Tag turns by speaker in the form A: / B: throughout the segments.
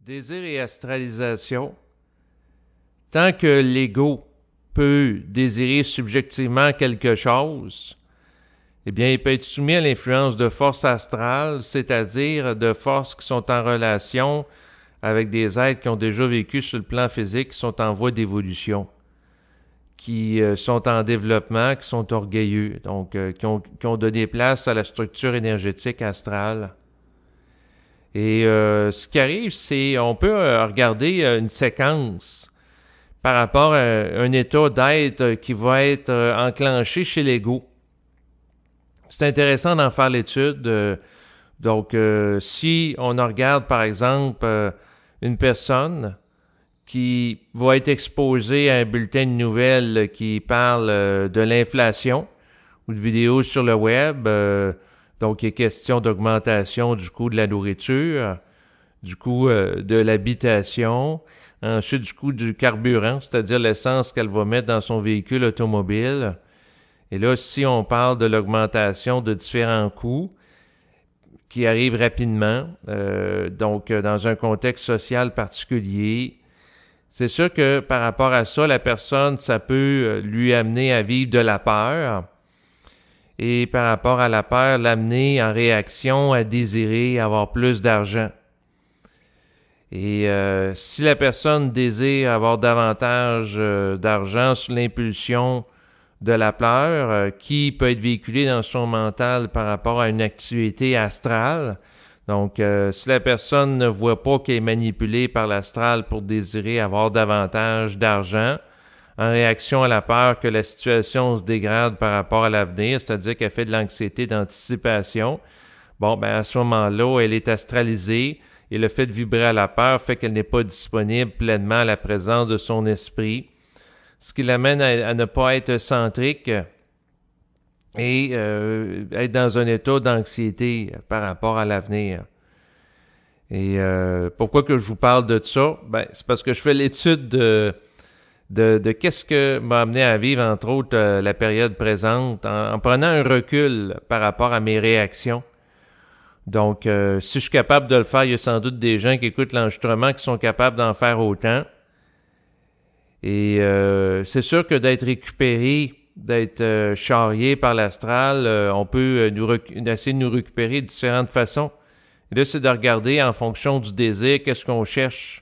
A: Désir et astralisation. Tant que l'ego peut désirer subjectivement quelque chose, eh bien, il peut être soumis à l'influence de forces astrales, c'est-à-dire de forces qui sont en relation avec des êtres qui ont déjà vécu sur le plan physique, qui sont en voie d'évolution, qui sont en développement, qui sont orgueilleux, donc qui ont donné place à la structure énergétique astrale. Et ce qui arrive, c'est on peut regarder une séquence par rapport à un état d'être qui va être enclenché chez l'ego. C'est intéressant d'en faire l'étude. Donc, si on regarde, par exemple, une personne qui va être exposée à un bulletin de nouvelles qui parle de l'inflation ou de vidéos sur le web, donc il est question d'augmentation du coût de la nourriture, du coût de l'habitation, ensuite du coût du carburant, c'est-à-dire l'essence qu'elle va mettre dans son véhicule automobile. Et là, si on parle de l'augmentation de différents coûts qui arrivent rapidement, donc dans un contexte social particulier, c'est sûr que par rapport à ça, la personne, ça peut lui amener à vivre de la peur et par rapport à la peur, l'amener en réaction à désirer avoir plus d'argent. Et si la personne désire avoir davantage d'argent sous l'impulsion de la peur, qui peut être véhiculée dans son mental par rapport à une activité astrale, donc si la personne ne voit pas qu'elle est manipulée par l'astral pour désirer avoir davantage d'argent, en réaction à la peur que la situation se dégrade par rapport à l'avenir, c'est-à-dire qu'elle fait de l'anxiété d'anticipation, bon, ben à ce moment-là, elle est astralisée et le fait de vibrer à la peur fait qu'elle n'est pas disponible pleinement à la présence de son esprit, ce qui l'amène à ne pas être centrique et être dans un état d'anxiété par rapport à l'avenir. Et pourquoi que je vous parle de ça? Ben, c'est parce que je fais l'étude de qu'est-ce que m'a amené à vivre, entre autres, la période présente, en prenant un recul par rapport à mes réactions. Donc, si je suis capable de le faire, il y a sans doute des gens qui écoutent l'enregistrement qui sont capables d'en faire autant. Et c'est sûr que d'être récupéré, d'être charrié par l'astral, on peut essayer de nous récupérer de différentes façons. Et là, c'est de regarder en fonction du désir, qu'est-ce qu'on cherche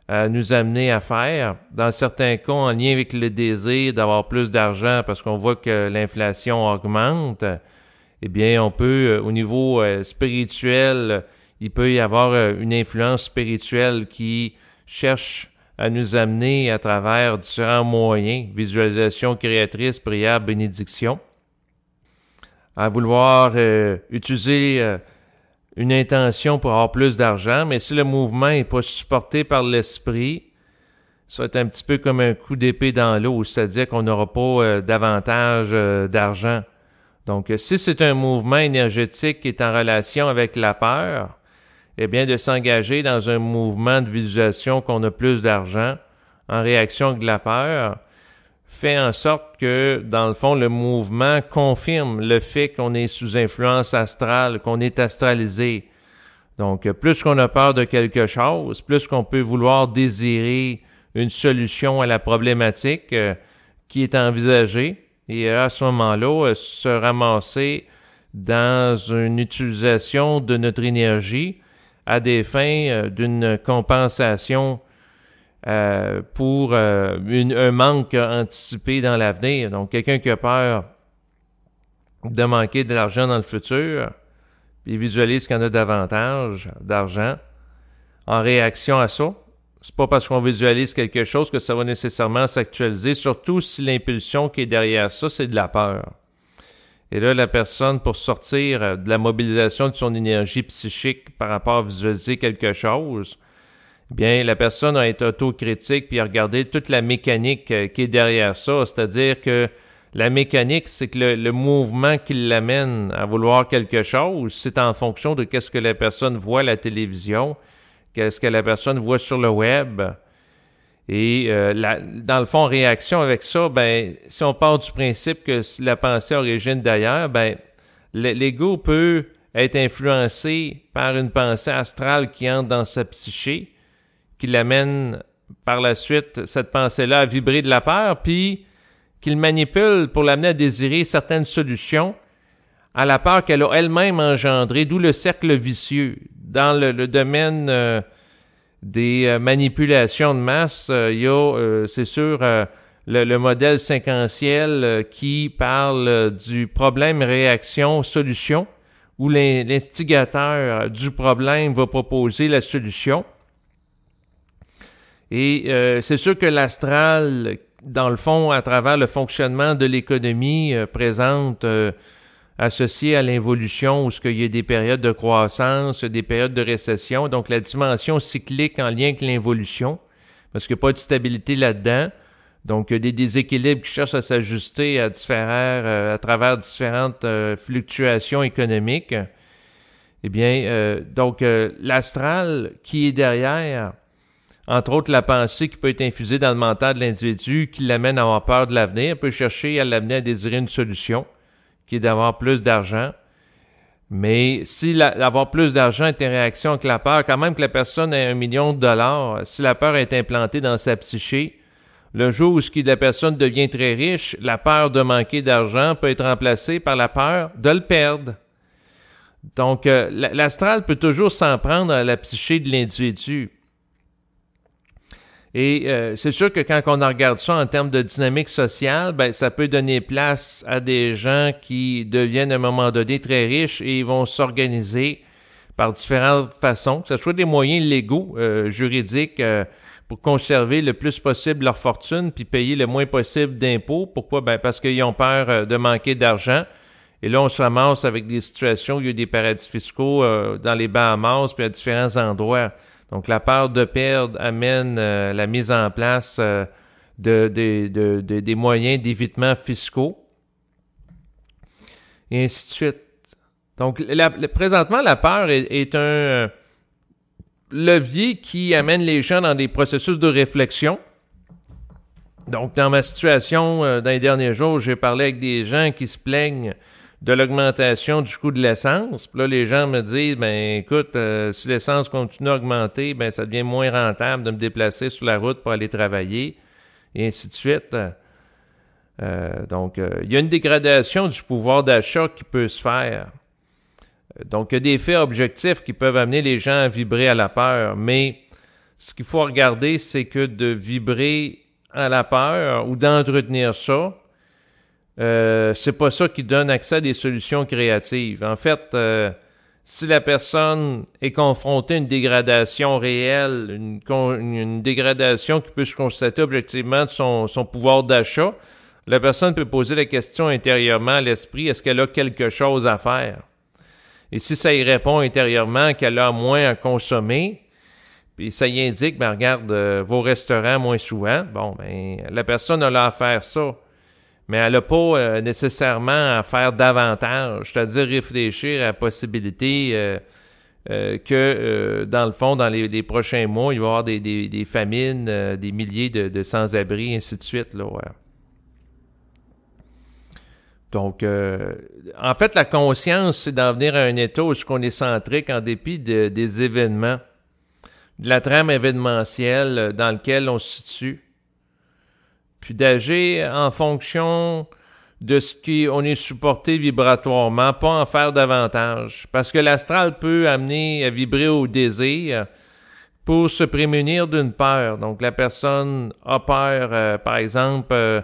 A: à nous amener à faire. Dans certains cas, en lien avec le désir d'avoir plus d'argent parce qu'on voit que l'inflation augmente, eh bien, on peut, au niveau spirituel, il peut y avoir une influence spirituelle qui cherche à nous amener à travers différents moyens, visualisation créatrice, prière, bénédiction, à vouloir utiliser une intention pour avoir plus d'argent, mais si le mouvement n'est pas supporté par l'esprit, ça va être un petit peu comme un coup d'épée dans l'eau, c'est-à-dire qu'on n'aura pas davantage d'argent. Donc, si c'est un mouvement énergétique qui est en relation avec la peur, eh bien, de s'engager dans un mouvement de visualisation qu'on a plus d'argent en réaction avec la peur, fait en sorte que, dans le fond, le mouvement confirme le fait qu'on est sous influence astrale, qu'on est astralisé. Donc, plus qu'on a peur de quelque chose, plus qu'on peut vouloir désirer une solution à la problématique qui est envisagée. Et à ce moment-là, se ramasser dans une utilisation de notre énergie à des fins d'une compensation pour un manque anticipé dans l'avenir. Donc, quelqu'un qui a peur de manquer de l'argent dans le futur, puis visualise qu'il y en a davantage d'argent en réaction à ça. C'est pas parce qu'on visualise quelque chose que ça va nécessairement s'actualiser, surtout si l'impulsion qui est derrière ça, c'est de la peur. Et là, la personne, pour sortir de la mobilisation de son énergie psychique par rapport à visualiser quelque chose, bien, la personne a été autocritique puis a regardé toute la mécanique qui est derrière ça. C'est-à-dire que la mécanique, c'est que le mouvement qui l'amène à vouloir quelque chose, c'est en fonction de qu'est-ce que la personne voit à la télévision, qu'est-ce que la personne voit sur le web. Et dans le fond, en réaction avec ça, ben, si on part du principe que la pensée origine d'ailleurs, ben, l'ego peut être influencé par une pensée astrale qui entre dans sa psyché, qui l'amène par la suite, cette pensée-là, à vibrer de la peur, puis qu'il manipule pour l'amener à désirer certaines solutions à la peur qu'elle a elle-même engendrée, d'où le cercle vicieux. Dans le domaine des manipulations de masse, il y a, c'est sûr, le modèle séquentiel qui parle du problème-réaction-solution, où l'instigateur du problème va proposer la solution. Et c'est sûr que l'astral, dans le fond, à travers le fonctionnement de l'économie, présente associé à l'involution, où il y a des périodes de croissance, des périodes de récession, donc la dimension cyclique en lien avec l'involution, parce qu'il n'y a pas de stabilité là-dedans. Donc, il y a des déséquilibres qui cherchent à s'ajuster à travers différentes fluctuations économiques. Eh bien, l'astral qui est derrière, entre autres la pensée qui peut être infusée dans le mental de l'individu, qui l'amène à avoir peur de l'avenir, peut chercher à l'amener à désirer une solution, qui est d'avoir plus d'argent. Mais si avoir plus d'argent est en réaction avec la peur, quand même que la personne ait $1 million, si la peur est implantée dans sa psyché, le jour où la personne devient très riche, la peur de manquer d'argent peut être remplacée par la peur de le perdre. Donc, l'astral peut toujours s'en prendre à la psyché de l'individu. Et c'est sûr que quand on regarde ça en termes de dynamique sociale, ben ça peut donner place à des gens qui deviennent à un moment donné très riches et ils vont s'organiser par différentes façons, que ce soit des moyens légaux, juridiques, pour conserver le plus possible leur fortune puis payer le moins possible d'impôts. Pourquoi? Ben parce qu'ils ont peur de manquer d'argent. Et là, on se ramasse avec des situations où il y a des paradis fiscaux dans les Bahamas puis à différents endroits. Donc, la peur de perdre amène la mise en place des moyens d'évitement fiscaux, et ainsi de suite. Donc, présentement, la peur est un levier qui amène les gens dans des processus de réflexion. Donc, dans ma situation, dans les derniers jours, j'ai parlé avec des gens qui se plaignent de l'augmentation du coût de l'essence. Puis là, les gens me disent, ben écoute, si l'essence continue à augmenter, ben ça devient moins rentable de me déplacer sur la route pour aller travailler, et ainsi de suite. Donc, il y a une dégradation du pouvoir d'achat qui peut se faire. Donc, il y a des faits objectifs qui peuvent amener les gens à vibrer à la peur, mais ce qu'il faut regarder, c'est que de vibrer à la peur ou d'entretenir ça, c'est pas ça qui donne accès à des solutions créatives. En fait, si la personne est confrontée à une dégradation réelle, une dégradation qui peut se constater objectivement de son pouvoir d'achat, la personne peut poser la question intérieurement à l'esprit, est-ce qu'elle a quelque chose à faire? Et si ça y répond intérieurement qu'elle a moins à consommer, puis ça y indique, ben regarde, vos restaurants moins souvent, bon, ben la personne a là à faire ça. Mais elle n'a pas nécessairement à faire davantage, c'est-à-dire réfléchir à la possibilité que, dans le fond, dans les prochains mois, il va y avoir des famines, des milliers de sans-abri, ainsi de suite, là, ouais. Donc, en fait, la conscience, c'est d'en venir à un état où on est centrique en dépit des événements, de la trame événementielle dans laquelle on se situe, puis d'agir en fonction de ce qu'on est supporté vibratoirement, pas en faire davantage. Parce que l'astral peut amener à vibrer au désir pour se prémunir d'une peur. Donc, la personne a peur, par exemple,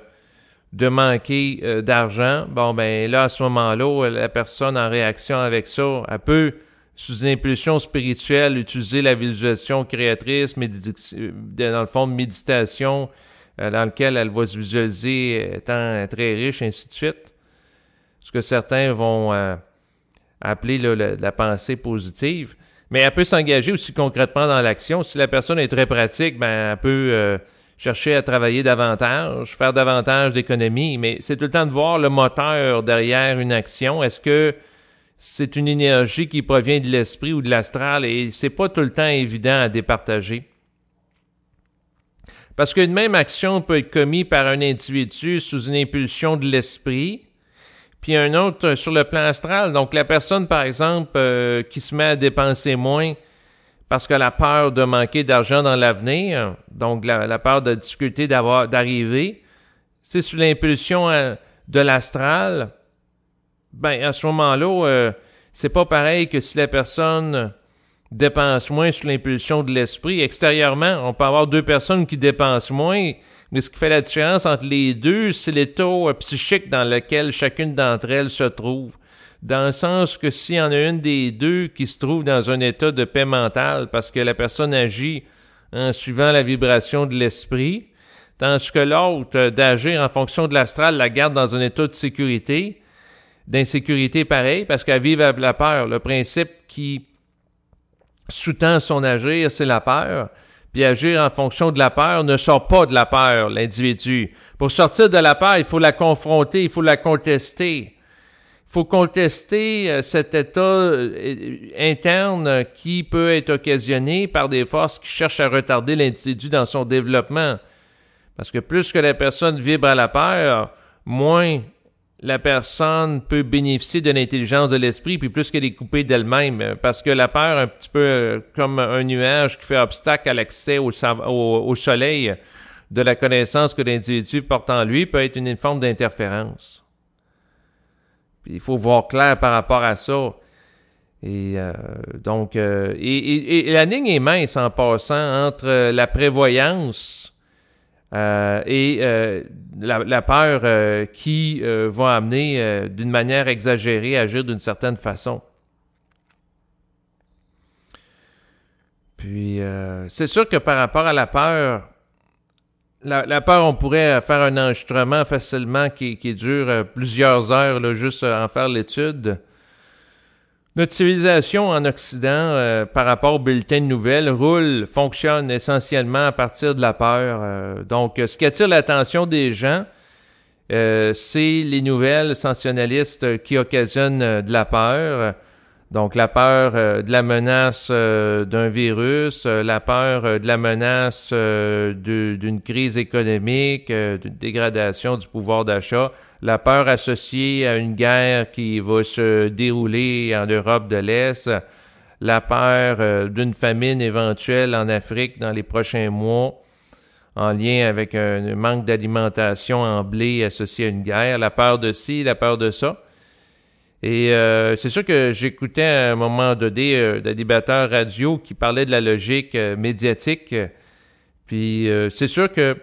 A: de manquer d'argent. Bon, ben là, à ce moment-là, la personne en réaction avec ça, elle peut, sous une impulsion spirituelle, utiliser la visualisation créatrice, dans le fond de méditation, dans lequel elle va se visualiser étant très riche, ainsi de suite. Ce que certains vont appeler là, la pensée positive. Mais elle peut s'engager aussi concrètement dans l'action. Si la personne est très pratique, ben elle peut chercher à travailler davantage, faire davantage d'économies. Mais c'est tout le temps de voir le moteur derrière une action. Est-ce que c'est une énergie qui provient de l'esprit ou de l'astral? Et c'est pas tout le temps évident à départager. Parce qu'une même action peut être commise par un individu sous une impulsion de l'esprit, puis un autre sur le plan astral. Donc, la personne, par exemple, qui se met à dépenser moins parce qu'elle a peur de manquer d'argent dans l'avenir, donc la peur de difficulté d'arriver, c'est sous l'impulsion de l'astral, ben à ce moment-là, c'est pas pareil que si la personne dépense moins sous l'impulsion de l'esprit. Extérieurement, on peut avoir deux personnes qui dépensent moins, mais ce qui fait la différence entre les deux, c'est l'état psychique dans lequel chacune d'entre elles se trouve. Dans le sens que s'il y en a une des deux qui se trouve dans un état de paix mentale parce que la personne agit en suivant la vibration de l'esprit, tandis que l'autre, d'agir en fonction de l'astral, la garde dans un état de sécurité, d'insécurité pareil, parce qu'elle vive avec la peur. Le principe qui sous-tend son agir, c'est la peur. Puis agir en fonction de la peur ne sort pas de la peur, l'individu. Pour sortir de la peur, il faut la confronter, il faut la contester. Il faut contester cet état interne qui peut être occasionné par des forces qui cherchent à retarder l'individu dans son développement. Parce que plus que la personne vibre à la peur, moins la personne peut bénéficier de l'intelligence de l'esprit, puis plus qu'elle est coupée d'elle-même. Parce que la peur, un petit peu comme un nuage qui fait obstacle à l'accès au soleil de la connaissance que l'individu porte en lui, peut être une forme d'interférence. Puis il faut voir clair par rapport à ça. Et donc, la ligne est mince en passant entre la prévoyance et la peur qui va amener d'une manière exagérée à agir d'une certaine façon. Puis, c'est sûr que par rapport à la peur, la peur, on pourrait faire un enregistrement facilement qui dure plusieurs heures, là, juste en faire l'étude. Notre civilisation en Occident, par rapport au bulletin de nouvelles, fonctionne essentiellement à partir de la peur. Donc, ce qui attire l'attention des gens, c'est les nouvelles sensationnalistes qui occasionnent de la peur. Donc, la peur de la menace d'un virus, la peur de la menace d'une crise économique, d'une dégradation du pouvoir d'achat, la peur associée à une guerre qui va se dérouler en Europe de l'Est, la peur d'une famine éventuelle en Afrique dans les prochains mois, en lien avec un manque d'alimentation en blé associé à une guerre, la peur de ci, la peur de ça. Et c'est sûr que j'écoutais à un moment donné des débatteurs radio qui parlaient de la logique médiatique. Puis c'est sûr que,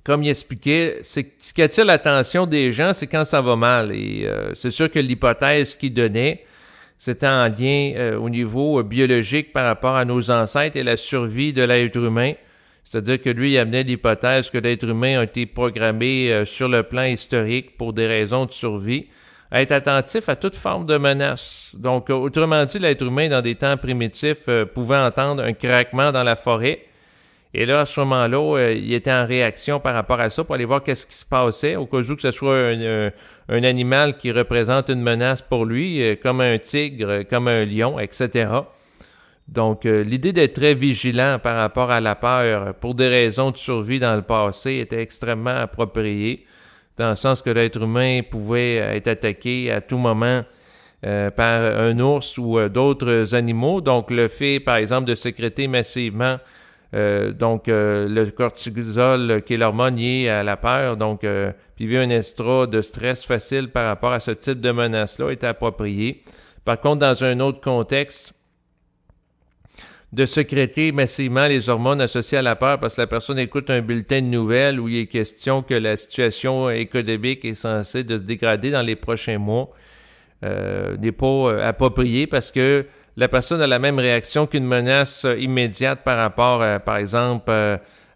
A: comme il expliquait, ce qui attire l'attention des gens, c'est quand ça va mal. Et c'est sûr que l'hypothèse qu'il donnait, c'était en lien au niveau biologique par rapport à nos ancêtres et la survie de l'être humain. C'est-à-dire que lui, il amenait l'hypothèse que l'être humain a été programmé sur le plan historique pour des raisons de survie, à être attentif à toute forme de menace. Donc, autrement dit, l'être humain, dans des temps primitifs, pouvait entendre un craquement dans la forêt. Et là, à ce moment-là, il était en réaction par rapport à ça pour aller voir qu'est-ce qui se passait, au cas où que ce soit un animal qui représente une menace pour lui, comme un tigre, comme un lion, etc. Donc, l'idée d'être très vigilant par rapport à la peur pour des raisons de survie dans le passé était extrêmement appropriée, dans le sens que l'être humain pouvait être attaqué à tout moment par un ours ou d'autres animaux. Donc, le fait, par exemple, de sécréter massivement le cortisol, qui est l'hormone liée à la peur, donc puis via un extra de stress facile par rapport à ce type de menace-là, est approprié. Par contre, dans un autre contexte, de sécréter massivement les hormones associées à la peur parce que la personne écoute un bulletin de nouvelles où il est question que la situation économique est censée de se dégrader dans les prochains mois, n'est pas approprié parce que la personne a la même réaction qu'une menace immédiate par rapport, par exemple,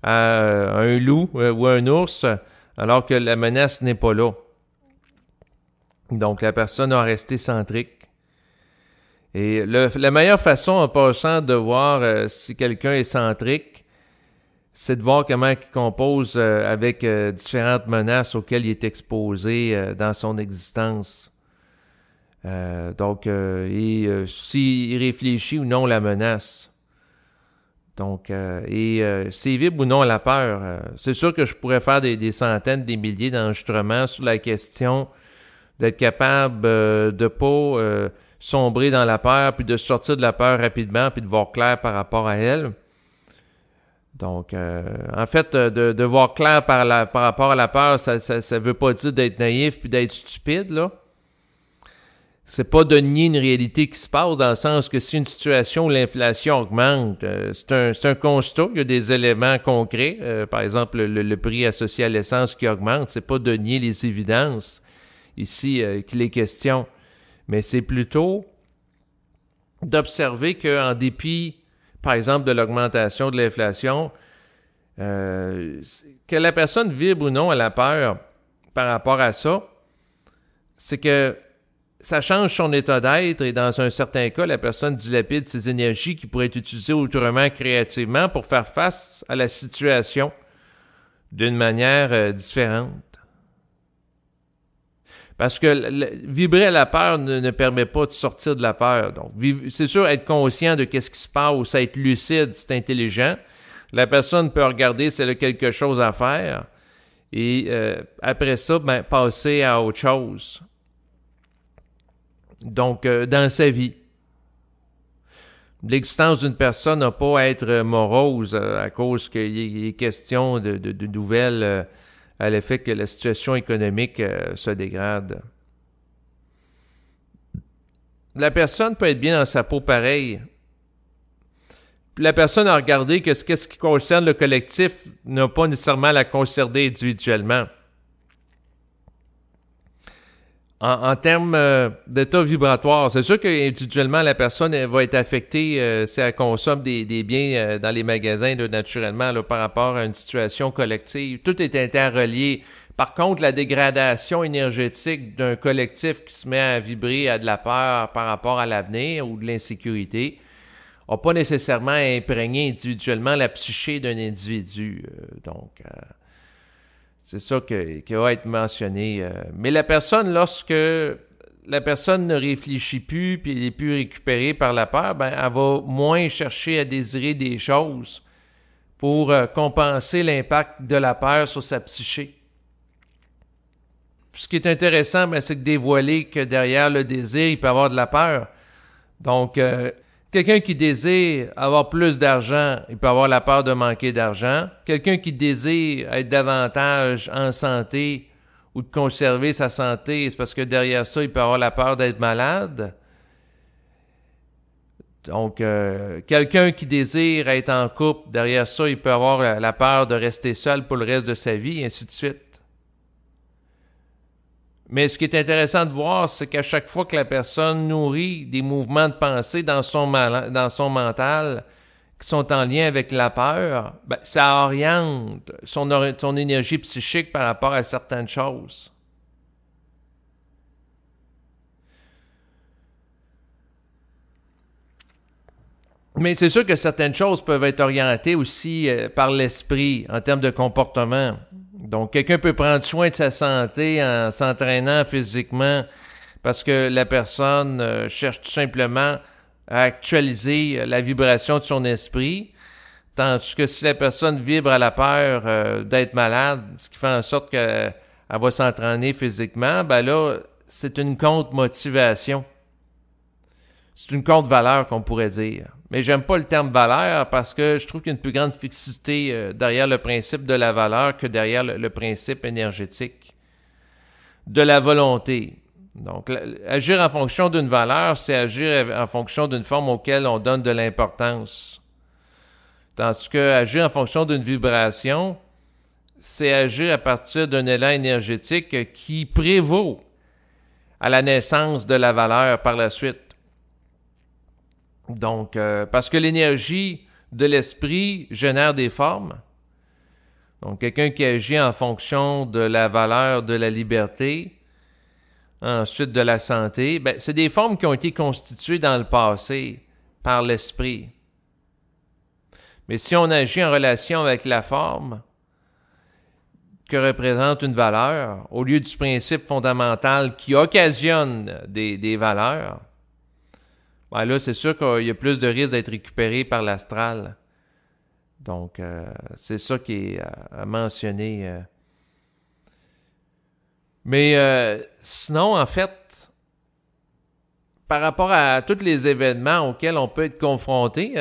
A: à un loup ou un ours, alors que la menace n'est pas là. Donc, la personne a resté centrique. Et la meilleure façon, en passant, de voir si quelqu'un est centrique, c'est de voir comment il compose avec différentes menaces auxquelles il est exposé dans son existence. S'il réfléchit ou non la menace. Donc, s'il vibre ou non la peur. C'est sûr que je pourrais faire des centaines, des milliers d'enregistrements sur la question d'être capable de ne pas sombrer dans la peur, puis de sortir de la peur rapidement, puis de voir clair par rapport à elle. Donc, en fait, de voir clair par rapport à la peur, ça veut pas dire d'être naïf puis d'être stupide, là. C'est pas de nier une réalité qui se passe, dans le sens que si une situation où l'inflation augmente, c'est un constat, il y a des éléments concrets, par exemple le prix associé à l'essence qui augmente, c'est pas de nier les évidences ici qu'il est question, mais c'est plutôt d'observer qu'en dépit, par exemple, de l'augmentation de l'inflation, que la personne vibre ou non à la peur par rapport à ça, c'est que ça change son état d'être et dans un certain cas, la personne dilapide ses énergies qui pourraient être utilisées autrement créativement pour faire face à la situation d'une manière différente. Parce que vibrer à la peur ne permet pas de sortir de la peur. Donc, c'est sûr, être conscient de qu'est-ce qui se passe, être lucide, c'est intelligent. La personne peut regarder si elle a quelque chose à faire et après ça, passer à autre chose. Donc, dans sa vie. L'existence d'une personne n'a pas à être morose à cause qu'il est question de nouvelles à l'effet que la situation économique se dégrade. La personne peut être bien dans sa peau pareil. Puis la personne a regardé que ce qui concerne le collectif n'a pas nécessairement à la concerner individuellement. En termes d'état vibratoire, c'est sûr qu'individuellement, la personne elle va être affectée si elle consomme des biens dans les magasins, là, naturellement, là, par rapport à une situation collective. Tout est interrelié. Par contre, la dégradation énergétique d'un collectif qui se met à vibrer à de la peur par rapport à l'avenir ou de l'insécurité n'a pas nécessairement imprégné individuellement la psyché d'un individu. Donc, c'est ça qui va être mentionné. Mais la personne, lorsque la personne ne réfléchit plus puis elle est plus récupérée par la peur, elle va moins chercher à désirer des choses pour compenser l'impact de la peur sur sa psyché. Puis ce qui est intéressant, c'est de dévoiler que derrière le désir, il peut y avoir de la peur. Donc, quelqu'un qui désire avoir plus d'argent, il peut avoir la peur de manquer d'argent. Quelqu'un qui désire être davantage en santé ou de conserver sa santé, c'est parce que derrière ça, il peut avoir la peur d'être malade. Donc, quelqu'un qui désire être en couple, derrière ça, il peut avoir la peur de rester seul pour le reste de sa vie, et ainsi de suite. Mais ce qui est intéressant de voir, c'est qu'à chaque fois que la personne nourrit des mouvements de pensée dans son mental qui sont en lien avec la peur, ça oriente son énergie psychique par rapport à certaines choses. Mais c'est sûr que certaines choses peuvent être orientées aussi par l'esprit en termes de comportement. Donc, quelqu'un peut prendre soin de sa santé en s'entraînant physiquement parce que la personne cherche tout simplement à actualiser la vibration de son esprit, tandis que si la personne vibre à la peur d'être malade, ce qui fait en sorte qu'elle va s'entraîner physiquement, là, c'est une contre-motivation. C'est une contre-valeur qu'on pourrait dire. Mais j'aime pas le terme valeur parce que je trouve qu'il y a une plus grande fixité derrière le principe de la valeur que derrière le principe énergétique de la volonté. Donc, agir en fonction d'une valeur, c'est agir en fonction d'une forme auquel on donne de l'importance. Tandis que agir en fonction d'une vibration, c'est agir à partir d'un élan énergétique qui prévaut à la naissance de la valeur par la suite. Donc, parce que l'énergie de l'esprit génère des formes. Donc, quelqu'un qui agit en fonction de la valeur de la liberté, ensuite de la santé, c'est des formes qui ont été constituées dans le passé par l'esprit. Mais si on agit en relation avec la forme que représente une valeur, au lieu du principe fondamental qui occasionne des valeurs, là, c'est sûr qu'il y a plus de risques d'être récupéré par l'astral. Donc, c'est ça qui est à mentionner. Mais sinon, en fait, par rapport à tous les événements auxquels on peut être confronté,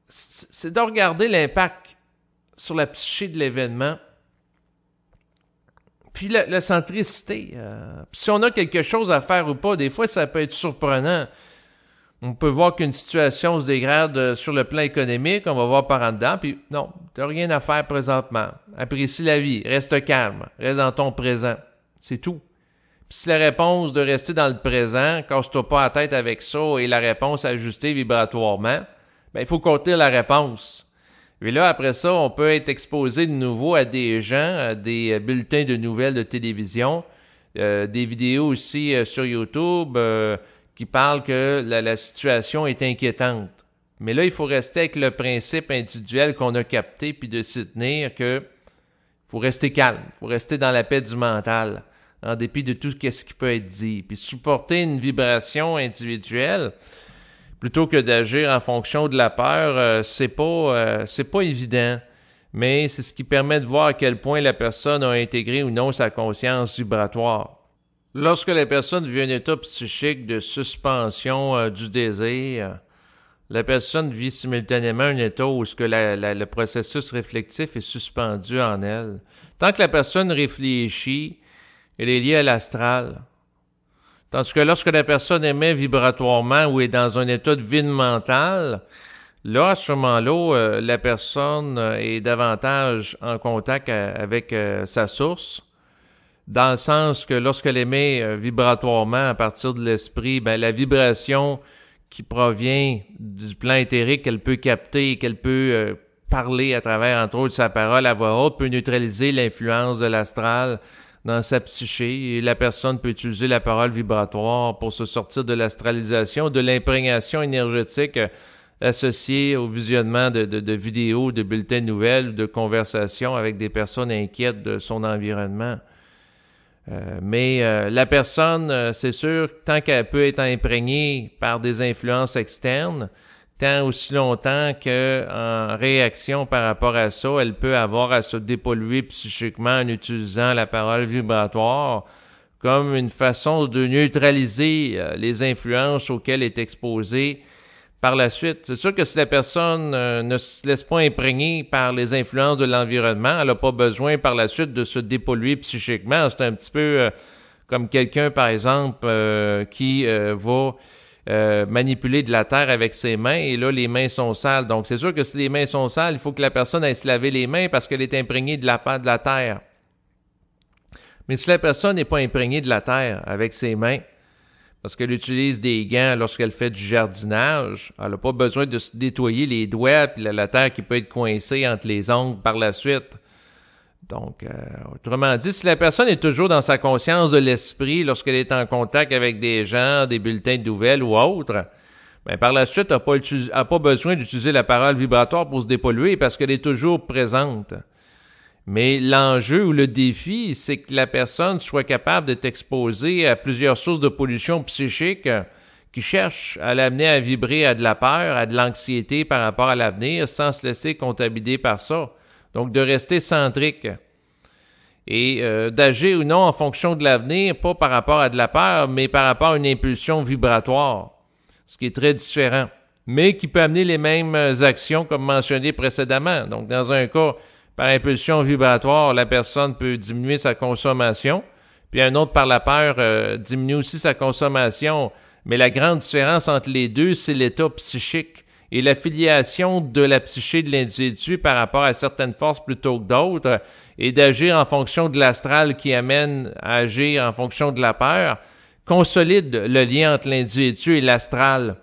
A: c'est de regarder l'impact sur la psyché de l'événement. Puis la centricité. Puis si on a quelque chose à faire ou pas, des fois, ça peut être surprenant. On peut voir qu'une situation se dégrade sur le plan économique, on va voir par en dedans, puis non, t'as rien à faire présentement. Apprécie la vie, reste calme, reste dans ton présent. C'est tout. Puis si la réponse de rester dans le présent, casse-toi pas la tête avec ça, et la réponse ajustée vibratoirement, ben il faut contenir la réponse. Et là, après ça, on peut être exposé de nouveau à des gens, à des bulletins de nouvelles de télévision, des vidéos aussi sur YouTube qui parlent que la situation est inquiétante. Mais là, il faut rester avec le principe individuel qu'on a capté, puis de s'y tenir que faut rester calme, faut rester dans la paix du mental, en dépit de tout ce qui peut être dit. Puis supporter une vibration individuelle, plutôt que d'agir en fonction de la peur, c'est pas évident, mais c'est ce qui permet de voir à quel point la personne a intégré ou non sa conscience vibratoire. Lorsque la personne vit un état psychique de suspension du désir, la personne vit simultanément un état où le processus réflectif est suspendu en elle. Tant que la personne réfléchit, elle est liée à l'astral. Tandis que lorsque la personne émet vibratoirement ou est dans un état de vide mental, là, à ce moment-là, la personne est davantage en contact avec sa source, dans le sens que lorsqu'elle émet vibratoirement à partir de l'esprit, ben la vibration qui provient du plan éthérique qu'elle peut capter, qu'elle peut parler à travers, entre autres, sa parole à voix haute, peut neutraliser l'influence de l'astral dans sa psyché, et la personne peut utiliser la parole vibratoire pour se sortir de l'astralisation, de l'imprégnation énergétique associée au visionnement de vidéos, de bulletins de nouvelles ou de conversations avec des personnes inquiètes de son environnement. Mais la personne, c'est sûr, tant qu'elle peut être imprégnée par des influences externes, tant aussi longtemps qu'en réaction par rapport à ça, elle peut avoir à se dépolluer psychiquement en utilisant la parole vibratoire comme une façon de neutraliser les influences auxquelles elle est exposée par la suite. C'est sûr que si la personne ne se laisse pas imprégner par les influences de l'environnement, elle n'a pas besoin par la suite de se dépolluer psychiquement. C'est un petit peu comme quelqu'un, par exemple, qui va manipuler de la terre avec ses mains, et là, les mains sont sales. Donc, c'est sûr que si les mains sont sales, il faut que la personne aille se laver les mains parce qu'elle est imprégnée de la terre. Mais si la personne n'est pas imprégnée de la terre avec ses mains, parce qu'elle utilise des gants lorsqu'elle fait du jardinage, elle n'a pas besoin de se nettoyer les doigts puis la terre qui peut être coincée entre les ongles par la suite. Donc, autrement dit, si la personne est toujours dans sa conscience de l'esprit lorsqu'elle est en contact avec des gens, des bulletins de nouvelles ou autres, ben par la suite, elle n'a pas besoin d'utiliser la parole vibratoire pour se dépolluer parce qu'elle est toujours présente. Mais l'enjeu ou le défi, c'est que la personne soit capable d'être exposée à plusieurs sources de pollution psychique qui cherchent à l'amener à vibrer à de la peur, à de l'anxiété par rapport à l'avenir, sans se laisser contaminer par ça. Donc, de rester centrique et d'agir ou non en fonction de l'avenir, pas par rapport à de la peur, mais par rapport à une impulsion vibratoire, ce qui est très différent, mais qui peut amener les mêmes actions comme mentionné précédemment. Donc, dans un cas, par impulsion vibratoire, la personne peut diminuer sa consommation, puis un autre par la peur diminue aussi sa consommation. Mais la grande différence entre les deux, c'est l'état psychique et l'affiliation de la psyché de l'individu par rapport à certaines forces plutôt que d'autres, et d'agir en fonction de l'astral qui amène à agir en fonction de la peur, consolide le lien entre l'individu et l'astral.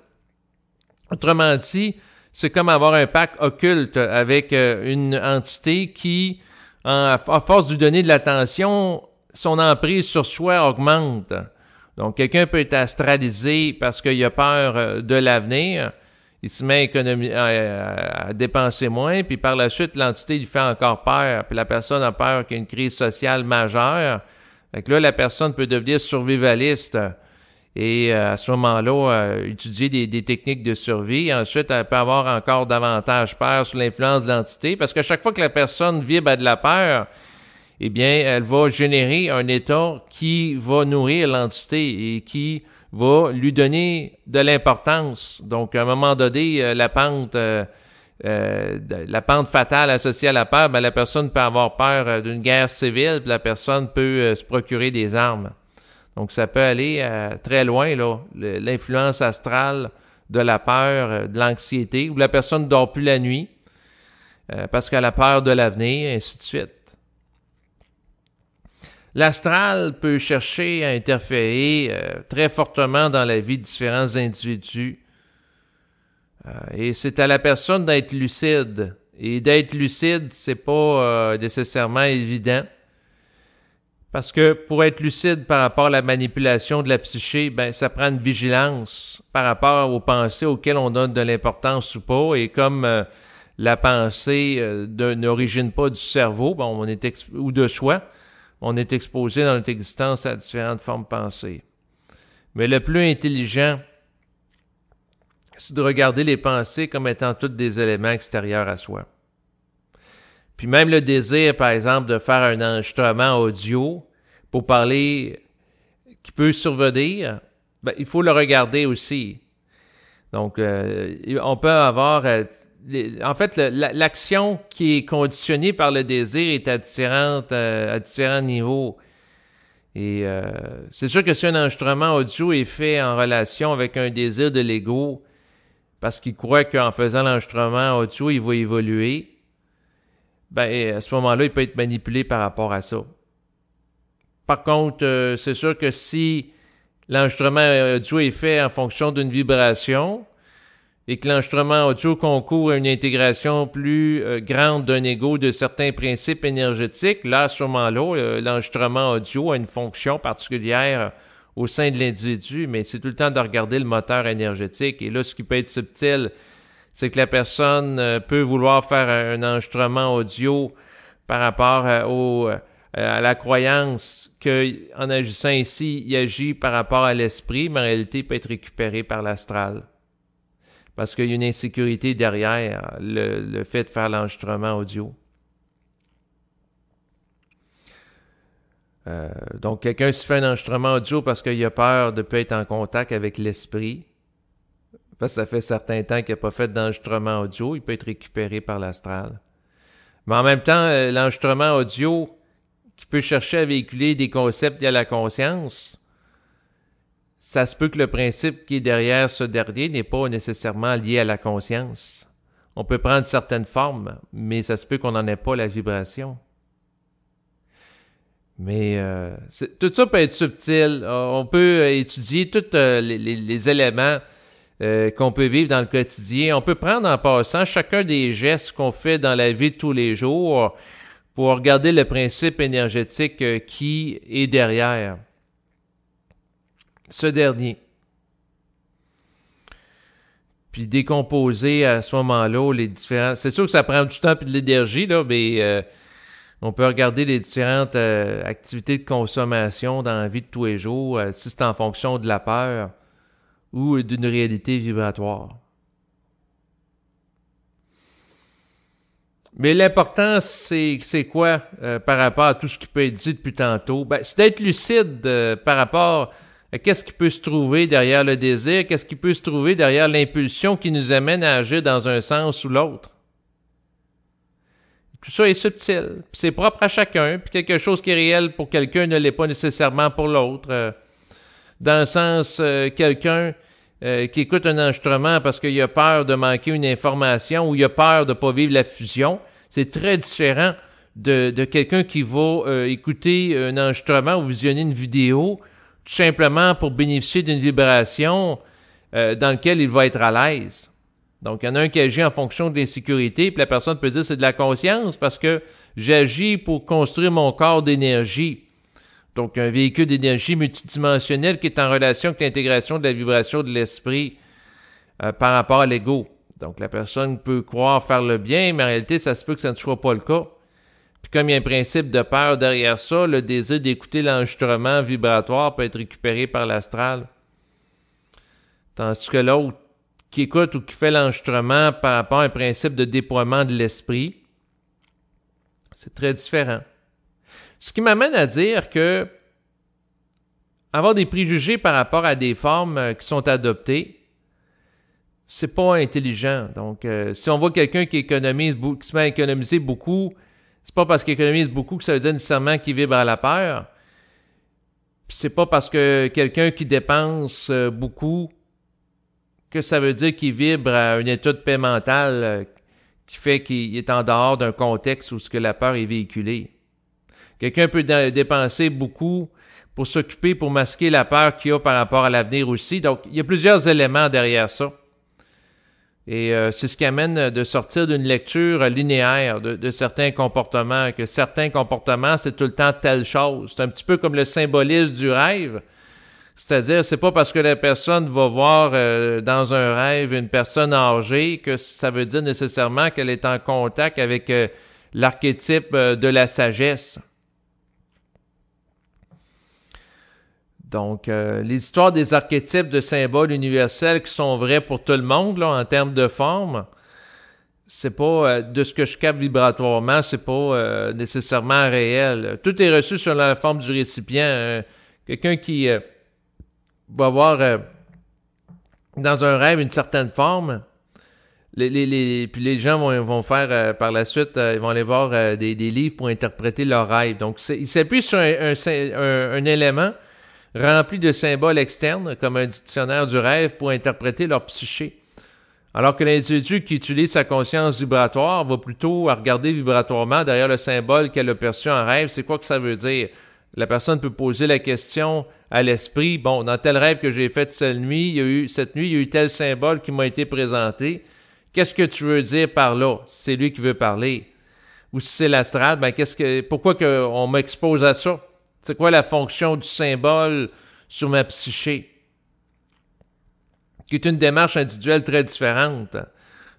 A: Autrement dit, c'est comme avoir un pacte occulte avec une entité qui, à force de lui donner de l'attention, son emprise sur soi augmente. Donc, quelqu'un peut être astralisé parce qu'il a peur de l'avenir. Il se met à dépenser moins, puis par la suite, l'entité lui fait encore peur. Puis la personne a peur qu'il y ait une crise sociale majeure. Fait que là, la personne peut devenir survivaliste. Et à ce moment-là, étudier des techniques de survie. Ensuite, elle peut avoir encore davantage peur sous l'influence de l'entité, parce qu'à chaque fois que la personne vibre à de la peur, eh bien, elle va générer un état qui va nourrir l'entité et qui va lui donner de l'importance. Donc, à un moment donné, la pente fatale associée à la peur, ben, la personne peut avoir peur d'une guerre civile, puis la personne peut se procurer des armes. Donc, ça peut aller très loin, là, l'influence astrale de la peur, de l'anxiété, où la personne ne dort plus la nuit parce qu'elle a peur de l'avenir, et ainsi de suite. L'astral peut chercher à interférer très fortement dans la vie de différents individus. Et c'est à la personne d'être lucide. Et d'être lucide, c'est pas nécessairement évident. Parce que pour être lucide par rapport à la manipulation de la psyché, ben ça prend une vigilance par rapport aux pensées auxquelles on donne de l'importance ou pas. Et comme la pensée n'origine pas du cerveau, bon, ou de soi, on est exposé dans notre existence à différentes formes de pensée. Mais le plus intelligent, c'est de regarder les pensées comme étant toutes des éléments extérieurs à soi. Puis même le désir, par exemple, de faire un enregistrement audio pour parler qui peut survenir, ben, il faut le regarder aussi. Donc, on peut avoir... en fait, l'action qui est conditionnée par le désir est à différents niveaux. Et c'est sûr que si un enregistrement audio est fait en relation avec un désir de l'ego, parce qu'il croit qu'en faisant l'enregistrement audio, il va évoluer, ben à ce moment-là, il peut être manipulé par rapport à ça. Par contre, c'est sûr que si l'enregistrement audio est fait en fonction d'une vibration et que l'enregistrement audio concourt à une intégration plus grande d'un ego de certains principes énergétiques, là, à ce moment-là, l'enregistrement audio a une fonction particulière au sein de l'individu, mais c'est tout le temps de regarder le moteur énergétique. Et là, ce qui peut être subtil, c'est que la personne peut vouloir faire un enregistrement audio par rapport à la croyance qu'en agissant ici, il agit par rapport à l'esprit, mais en réalité, il peut être récupéré par l'astral. Parce qu'il y a une insécurité derrière le fait de faire l'enregistrement audio. Donc, quelqu'un se fait un enregistrement audio parce qu'il a peur de ne pas être en contact avec l'esprit. Parce que ça fait certain temps qu'il n'a pas fait d'enregistrement audio, il peut être récupéré par l'astral. Mais en même temps, l'enregistrement audio qui peut chercher à véhiculer des concepts liés à la conscience, ça se peut que le principe qui est derrière ce dernier n'est pas nécessairement lié à la conscience. On peut prendre certaines formes, mais ça se peut qu'on n'en ait pas la vibration. Mais tout ça peut être subtil. On peut étudier tous les éléments qu'on peut vivre dans le quotidien. On peut prendre en passant chacun des gestes qu'on fait dans la vie de tous les jours pour regarder le principe énergétique qui est derrière ce dernier. Puis décomposer à ce moment-là les différents... C'est sûr que ça prend du temps et de l'énergie, là, mais on peut regarder les différentes activités de consommation dans la vie de tous les jours, si c'est en fonction de la peur ou d'une réalité vibratoire. Mais l'important, c'est quoi par rapport à tout ce qui peut être dit depuis tantôt? Ben, c'est d'être lucide par rapport à qu'est-ce qui peut se trouver derrière le désir, qu'est-ce qui peut se trouver derrière l'impulsion qui nous amène à agir dans un sens ou l'autre. Tout ça est subtil, puis c'est propre à chacun, puis quelque chose qui est réel pour quelqu'un ne l'est pas nécessairement pour l'autre. Dans le sens, quelqu'un qui écoute un enregistrement parce qu'il a peur de manquer une information ou il a peur de ne pas vivre la fusion, c'est très différent de quelqu'un qui va écouter un enregistrement ou visionner une vidéo tout simplement pour bénéficier d'une vibration dans laquelle il va être à l'aise. Donc, il y en a un qui agit en fonction de l'insécurité, puis la personne peut dire c'est de la conscience parce que j'agis pour construire mon corps d'énergie. Donc, un véhicule d'énergie multidimensionnel qui est en relation avec l'intégration de la vibration de l'esprit par rapport à l'ego. Donc, la personne peut croire faire le bien, mais en réalité, ça se peut que ça ne soit pas le cas. Puis comme il y a un principe de peur derrière ça, le désir d'écouter l'enregistrement vibratoire peut être récupéré par l'astral. Tandis que l'autre qui écoute ou qui fait l'enregistrement par rapport à un principe de déploiement de l'esprit, c'est très différent. Ce qui m'amène à dire que avoir des préjugés par rapport à des formes qui sont adoptées, c'est pas intelligent. Donc, si on voit quelqu'un qui se met à économiser beaucoup, c'est pas parce qu'il économise beaucoup que ça veut dire nécessairement qu'il vibre à la peur. Puis c'est pas parce que quelqu'un qui dépense beaucoup que ça veut dire qu'il vibre à un état de paix mentale qui fait qu'il est en dehors d'un contexte où ce que la peur est véhiculée. Quelqu'un peut dépenser beaucoup pour s'occuper, pour masquer la peur qu'il a par rapport à l'avenir aussi. Donc, il y a plusieurs éléments derrière ça. Et c'est ce qui amène de sortir d'une lecture linéaire de certains comportements, que certains comportements, c'est tout le temps telle chose. C'est un petit peu comme le symbolisme du rêve. C'est-à-dire, c'est pas parce que la personne va voir dans un rêve une personne âgée que ça veut dire nécessairement qu'elle est en contact avec l'archétype de la sagesse. Donc, les histoires des archétypes de symboles universels qui sont vrais pour tout le monde, là, en termes de forme, c'est pas, de ce que je capte vibratoirement, c'est pas nécessairement réel. Tout est reçu sur la forme du récipient. Quelqu'un qui va avoir dans un rêve une certaine forme, puis les gens vont faire par la suite, ils vont aller voir des livres pour interpréter leur rêve. Donc, il s'appuie sur un élément rempli de symboles externes, comme un dictionnaire du rêve, pour interpréter leur psyché. Alors que l'individu qui utilise sa conscience vibratoire va plutôt regarder vibratoirement derrière le symbole qu'elle a perçu en rêve. C'est quoi que ça veut dire? La personne peut poser la question à l'esprit. Bon, dans tel rêve que j'ai fait cette nuit, il y a eu tel symbole qui m'a été présenté. Qu'est-ce que tu veux dire par là? Si c'est lui qui veut parler. Ou si c'est l'astral, ben pourquoi on m'expose à ça? C'est quoi la fonction du symbole sur ma psyché? Qui est une démarche individuelle très différente.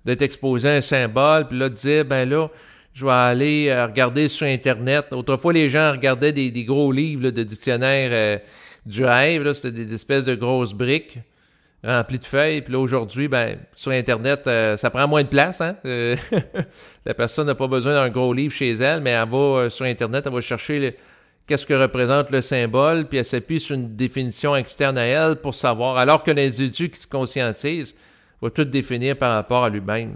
A: D'être exposé à un symbole, puis là, de dire, ben là, je vais aller regarder sur Internet. Autrefois, les gens regardaient des gros livres là, de dictionnaire du rêve. Là, c'était des espèces de grosses briques remplies de feuilles. Puis là, aujourd'hui, ben sur Internet, ça prend moins de place. Hein? La personne n'a pas besoin d'un gros livre chez elle, mais elle va sur Internet, elle va chercher qu'est-ce que représente le symbole, puis elle s'appuie sur une définition externe à elle pour savoir, alors que l'individu qui se conscientise va tout définir par rapport à lui-même.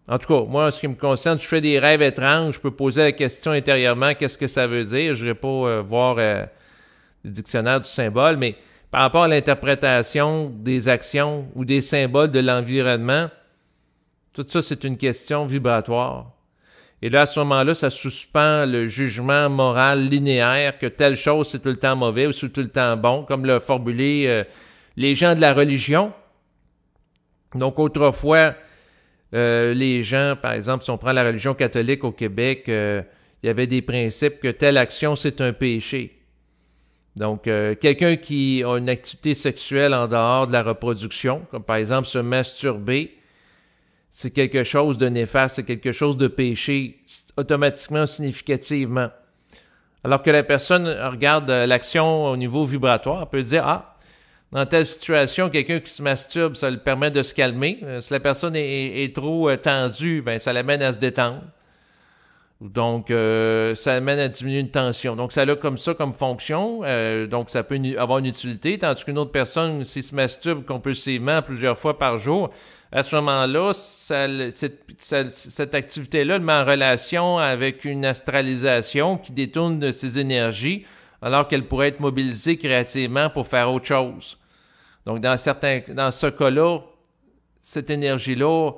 A: En tout cas, moi, en ce qui me concerne, je fais des rêves étranges, je peux poser la question intérieurement, qu'est-ce que ça veut dire? Je n'irai pas voir le dictionnaire du symbole, mais par rapport à l'interprétation des actions ou des symboles de l'environnement, tout ça, c'est une question vibratoire. Et là, à ce moment-là, ça suspend le jugement moral linéaire que telle chose, c'est tout le temps mauvais ou c'est tout le temps bon, comme l'a formulé les gens de la religion. Donc, autrefois, les gens, par exemple, si on prend la religion catholique au Québec, il y avait des principes que telle action, c'est un péché. Donc, quelqu'un qui a une activité sexuelle en dehors de la reproduction, comme par exemple se masturber, c'est quelque chose de néfaste, c'est quelque chose de péché, automatiquement, significativement. Alors que la personne regarde l'action au niveau vibratoire, elle peut dire, ah, dans telle situation, quelqu'un qui se masturbe, ça le permet de se calmer. Si la personne est trop tendue, ben ça l'amène à se détendre. Donc, ça amène à diminuer une tension. Donc, ça a comme ça comme fonction. Donc, ça peut avoir une utilité. Tandis qu'une autre personne, s'il se masturbe compulsivement plusieurs fois par jour, à ce moment-là, cette activité-là le met en relation avec une astralisation qui détourne de ses énergies, alors qu'elle pourrait être mobilisée créativement pour faire autre chose. Donc, dans ce cas-là, cette énergie-là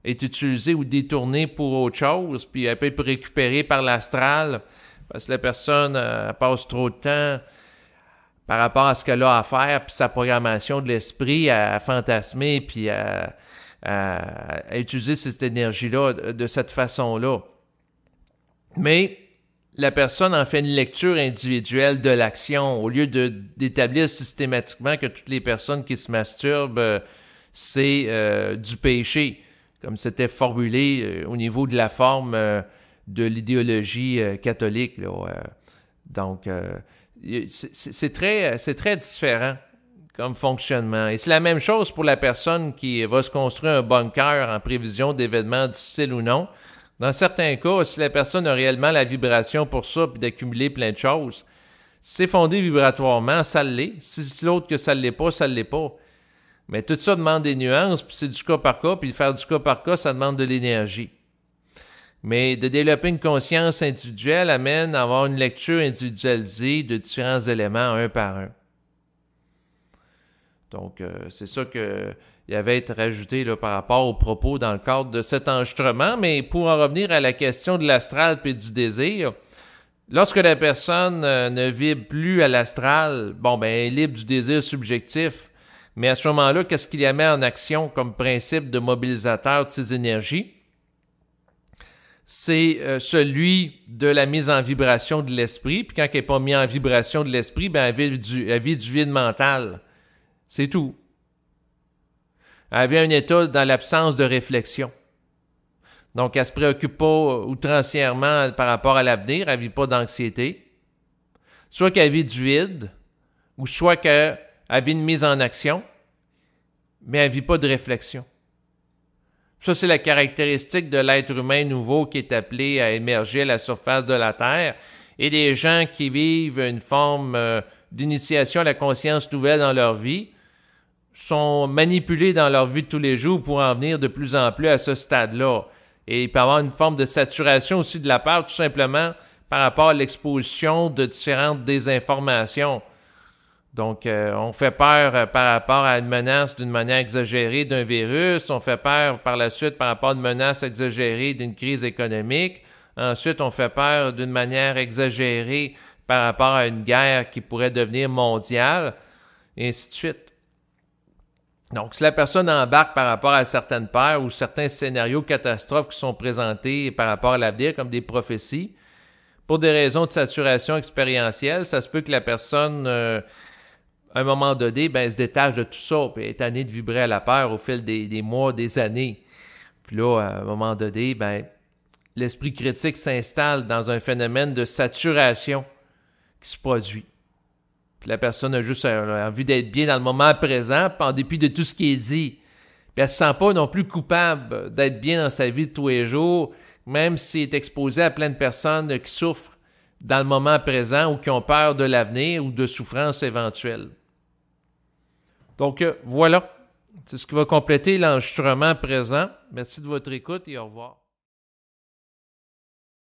A: est utilisée ou détournée pour autre chose, puis elle peut être récupérée par l'astral, parce que la personne passe trop de temps par rapport à ce qu'elle a à faire, puis sa programmation de l'esprit à fantasmer, puis à utiliser cette énergie-là de cette façon-là. Mais la personne en fait une lecture individuelle de l'action, au lieu d'établir systématiquement que toutes les personnes qui se masturbent, c'est du péché, comme c'était formulé au niveau de la forme de l'idéologie catholique. Là, donc, c'est très différent comme fonctionnement. Et c'est la même chose pour la personne qui va se construire un bunker en prévision d'événements difficiles ou non. Dans certains cas, si la personne a réellement la vibration pour ça, puis d'accumuler plein de choses, si c'est fondé vibratoirement, ça l'est. Si c'est l'autre que ça ne l'est pas, ça ne l'est pas. Mais tout ça demande des nuances, puis c'est du cas par cas, puis faire du cas par cas, ça demande de l'énergie. Mais de développer une conscience individuelle amène à avoir une lecture individualisée de différents éléments un par un. Donc, c'est ça qu'il y avait à être rajouté là, par rapport aux propos dans le cadre de cet enregistrement. Mais pour en revenir à la question de l'astral et du désir, lorsque la personne ne vibre plus à l'astral, elle est libre du désir subjectif. Mais à ce moment-là, qu'est-ce qu'il y a mis en action comme principe de mobilisateur de ses énergies? C'est celui de la mise en vibration de l'esprit. Puis quand elle n'est pas mise en vibration de l'esprit, elle vit du vide mental. C'est tout. Elle vit un état dans l'absence de réflexion. Donc, elle ne se préoccupe pas outrancièrement par rapport à l'avenir. Elle ne vit pas d'anxiété. Soit qu'elle vit du vide, ou soit qu'elle vit une mise en action, mais elle ne vit pas de réflexion. Ça, c'est la caractéristique de l'être humain nouveau qui est appelé à émerger à la surface de la Terre. Et des gens qui vivent une forme d'initiation à la conscience nouvelle dans leur vie sont manipulés dans leur vie de tous les jours pour en venir de plus en plus à ce stade-là. Et il peut y avoir une forme de saturation aussi de la part, tout simplement, par rapport à l'exposition de différentes désinformations. Donc, on fait peur par rapport à une menace d'une manière exagérée d'un virus. On fait peur par la suite par rapport à une menace exagérée d'une crise économique. Ensuite, on fait peur d'une manière exagérée par rapport à une guerre qui pourrait devenir mondiale, et ainsi de suite. Donc, si la personne embarque par rapport à certaines peurs ou certains scénarios catastrophes qui sont présentés par rapport à l'avenir comme des prophéties, pour des raisons de saturation expérientielle, ça se peut que la personne... à un moment donné, se détache de tout ça, puis est tanné de vibrer à la peur au fil des mois, des années. Puis là, à un moment donné, l'esprit critique s'installe dans un phénomène de saturation qui se produit. Puis la personne a juste envie d'être bien dans le moment présent, puis en dépit de tout ce qui est dit. Puis elle se sent pas non plus coupable d'être bien dans sa vie de tous les jours, même s'il est exposé à plein de personnes qui souffrent dans le moment présent ou qui ont peur de l'avenir ou de souffrances éventuelles. Donc, voilà, c'est ce qui va compléter l'enregistrement présent. Merci de votre écoute et au revoir.